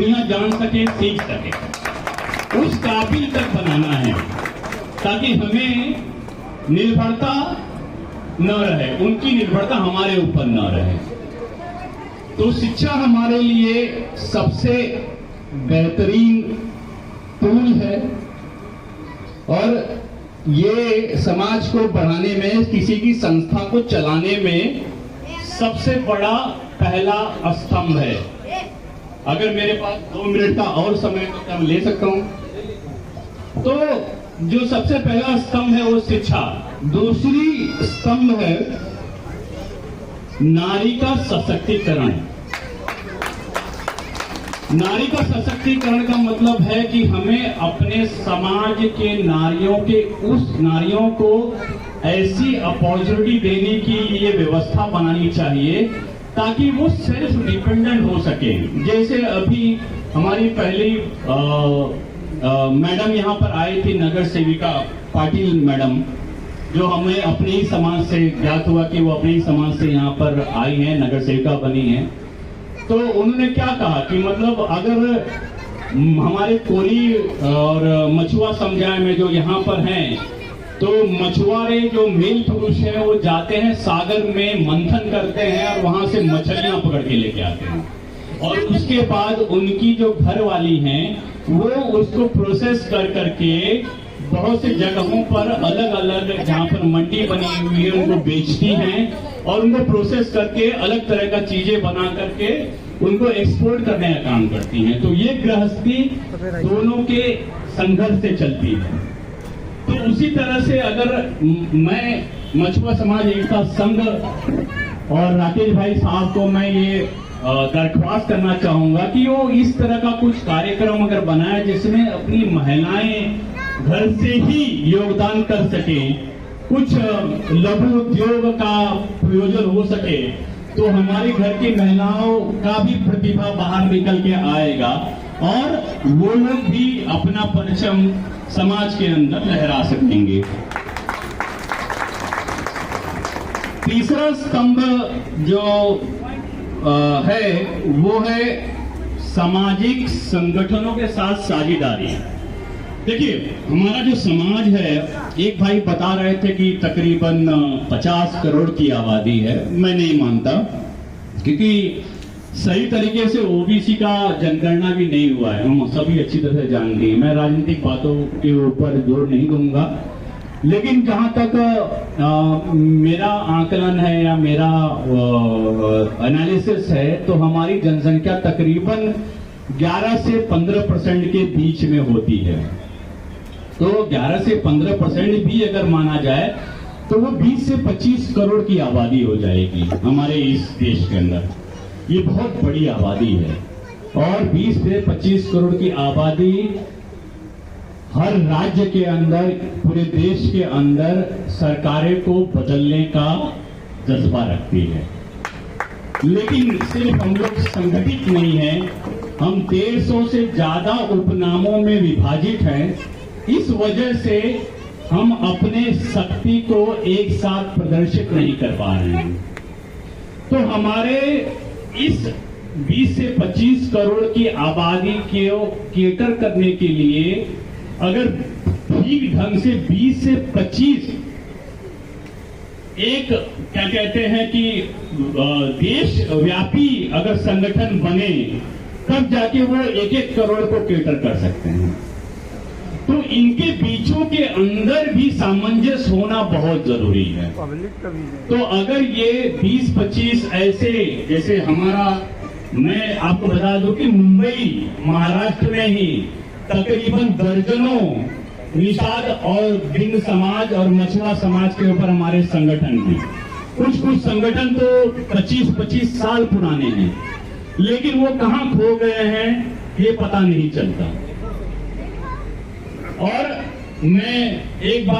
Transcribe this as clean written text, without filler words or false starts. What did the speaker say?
दुनिया जान सके, सीख सके, उस काबिल तक बनाना है ताकि हमें निर्भरता न रहे, उनकी निर्भरता हमारे ऊपर न रहे। तो शिक्षा हमारे लिए सबसे बेहतरीन टूल है और ये समाज को बढ़ाने में, किसी की संस्था को चलाने में सबसे बड़ा पहला स्तंभ है। अगर मेरे पास 2 मिनट का और समय तो क्या ले सकता हूं? तो जो सबसे पहला स्तंभ है वो शिक्षा। दूसरी स्तंभ है नारी का सशक्तिकरण। नारी का सशक्तिकरण का मतलब है कि हमें अपने समाज के नारियों को ऐसी अपॉर्चुनिटी देने की लिए व्यवस्था बनानी चाहिए ताकि वो सेल्फ डिपेंडेंट हो सके। जैसे अभी हमारी पहली मैडम यहाँ पर आई थी, नगर सेविका पाटिल मैडम, जो हमें अपने ही समाज से ज्ञात हुआ कि वो अपने ही समाज से यहाँ पर आई हैं, नगर सेविका बनी हैं। तो उन्होंने क्या कहा कि मतलब अगर हमारे कोली और मछुआ समुदाय में जो यहाँ पर हैं, तो मछुआरे जो मेल पुरुष हैं वो जाते हैं सागर में, मंथन करते हैं और वहां से मछलियां पकड़ के लेके आते हैं और उसके बाद उनकी जो घर वाली हैं वो उसको प्रोसेस कर करके बहुत से जगहों पर अलग अलग, जहाँ पर मंडी बनी हुई है, उनको बेचती हैं और उनको प्रोसेस करके अलग तरह का चीजें बना करके उनको एक्सपोर्ट करने का काम करती हैं। तो ये गृहस्थी दोनों के संघर्ष से चलती है। तो उसी तरह से अगर मैं मछुआ समाज एकता संघ और राकेश भाई साहब को मैं ये दरख्वास्त करना चाहूंगा कि वो इस तरह का कुछ कार्यक्रम अगर बनाए जिसमें अपनी महिलाएं घर से ही योगदान कर सके, कुछ लघु उद्योग का प्रयोजन हो सके, तो हमारे घर की महिलाओं का भी प्रतिभा बाहर निकल के आएगा और वो लोग भी अपना परचम समाज के अंदर लहरा सकेंगे। तीसरा स्तंभ जो है वो है सामाजिक संगठनों के साथ साझेदारी। देखिए, हमारा जो समाज है, एक भाई बता रहे थे कि तकरीबन 50 करोड़ की आबादी है। मैं नहीं मानता, क्योंकि सही तरीके से ओबीसी का जनगणना भी नहीं हुआ है, हम सभी अच्छी तरह से जानते हैं। मैं राजनीतिक बातों के ऊपर जोर नहीं दूंगा, लेकिन जहां तक मेरा आकलन है या मेरा एनालिसिस है, तो हमारी जनसंख्या तकरीबन 11 से 15% के बीच में होती है। तो 11 से 15% भी अगर माना जाए तो वो 20 से 25 करोड़ की आबादी हो जाएगी हमारे इस देश के अंदर। ये बहुत बड़ी आबादी है और 20 से 25 करोड़ की आबादी हर राज्य के अंदर, पूरे देश के अंदर सरकारें को बदलने का जज्बा रखती है। लेकिन सिर्फ हम लोग संगठित नहीं हैं, हम 150 से ज्यादा उपनामों में विभाजित हैं। इस वजह से हम अपने शक्ति को एक साथ प्रदर्शित नहीं कर पा रहे हैं। तो हमारे इस 20 से 25 करोड़ की आबादी को केटर करने के लिए अगर ठीक ढंग से 20 से 25 एक क्या कहते हैं कि देशव्यापी अगर संगठन बने, तब जाके वो 1-1 करोड़ को केटर कर सकते हैं। तो इनके बीचों के अंदर भी सामंजस्य होना बहुत जरूरी है। तो अगर ये 20-25 ऐसे, जैसे हमारा, मैं आपको बता दूं कि मुंबई महाराष्ट्र में ही तकरीबन दर्जनों निषाद और भिन्न समाज और मछुआ समाज के ऊपर हमारे संगठन हैं। कुछ संगठन तो 25-25 साल पुराने हैं, लेकिन वो कहां खो गए हैं ये पता नहीं चलता। और मैं एक बात